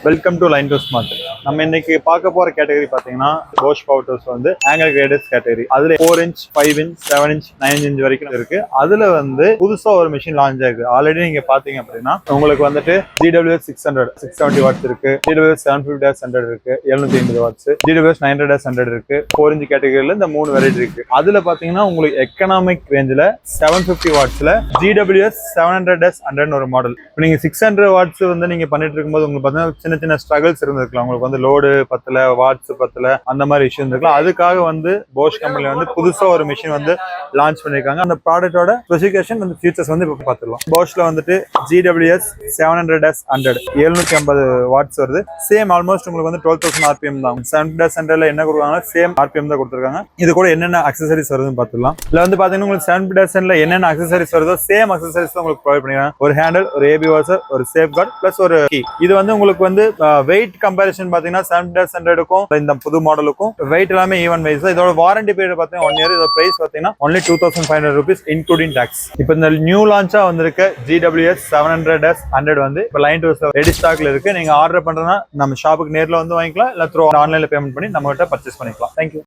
Welcome to line to smart. நம்ம இன்னைக்கு பார்க்க போற கேட்டகரி பாத்தீங்கன்னா போஷ் பவர் டூல்ஸ் வந்து ஆங்கிள் கிரேடர்ஸ் கேட்டகரி. அதுல 4 இன்ச் 5 இன்ச் 7 இன்ச் 9 இன்ச் வரைக்கும் இருக்கு. அதுல வந்து புதுசா ஒரு மிஷின் லான்ச் ஆயிருக்கு. ஆல்ரெடி நீங்க பாத்தீங்க அப்படின்னா உங்களுக்கு வந்துட்டு GWS 600 670 வாட்ஸ் இருக்கு, GWS 750-100 இருக்கு, 750 வாட்ஸ், GWS 900-100 இருக்கு. 4 இன்ச் கேட்டகரியில இந்த 3 வெரைட்டி இருக்கு. அதுல பாத்தீங்கன்னா உங்களுக்கு எக்கனாமிக் ரேஞ்சில் 750 வாட்ஸ்ல GWS 700-100 ஒரு மாடல். நீங்க 600 வாட்ஸ் வந்து நீங்க பண்ணிட்டு இருக்கும்போது உங்களுக்கு பாத்தீங்கன்னா சின்ன சின்ன ஸ்ட்ரகிள்ஸ் இருந்திருக்கலாம். உங்களுக்கு வந்து லோடு பத்தல, வாட்ஸ் பத்தல, அந்த மாதிரி இஷ்யூ இருந்திருக்கலாம். அதுக்காக வந்து போஷ் கம்பெனி வந்து புதுசா ஒரு மிஷின் வந்து லான்ச் பண்ணிருக்காங்க. அந்த ப்ராடக்டோட ஸ்பெசிஃபிகேஷன் அந்த ஃபீச்சர்ஸ் வந்து இப்போ பார்த்துடலாம். போஷ்ல வந்துட்டு GWS 700-100 750 வாட்ஸ் வருது. சேம் ஆல்மோஸ்ட் உங்களுக்கு வந்து 12,000 RPM தான். 750-100ல என்ன கொடுக்குறாங்க, சேம் RPM தான் கொடுத்துருக்காங்க. இது கூட என்னென்ன அக்சசரிஸ் வருதுன்னு பார்த்துடலாம். இதுல வந்து பாத்தீங்கன்னா உங்களுக்கு 750-100ல என்னென்ன அக்சசரிஸ் வருதோ சேம் அக்சசரிஸ் தான் உங்களுக்கு ப்ரொவைட் பண்ணிருக்காங்க. ஒரு ஹேண்டில், ஒரு AB வாஷர், ஒரு சேஃப் கார்டு பிளஸ் ஒரு கீ. இது வந்து உங்களுக்கு வந்து வெயிட் கம்பேரிசன் பாத்தீங்கன்னா 750-100க்கும் இந்த புது மாடலுக்கும் வெயிட் எல்லாமே ஈவன் வைஸ். இதோட வாரண்டி பீரியட் பாத்தீங்கன்னா 1 இயர். இதோட பிரைஸ் பாத்தீங்கன்னா only 2,500 rupees இன்க்ளூடிங் டாக்ஸ். இப்போ இந்த நியூ லான்ச்சா வந்திருக்க GWS 700-100 வந்து இப்போ லைன் டு ரெடி ஸ்டாக்ல இருக்கு. நீங்க ஆர்டர் பண்றதுனா நம்ம ஷாப்புக்கு நேர்ல வந்து வாங்கிக்கலாம், இல்ல த்ரூ ஆன்லைன்ல பேமெண்ட் பண்ணி நம்ம கிட்ட பர்ச்சேஸ் பண்ணிக்கலாம். தேங்க்யூ.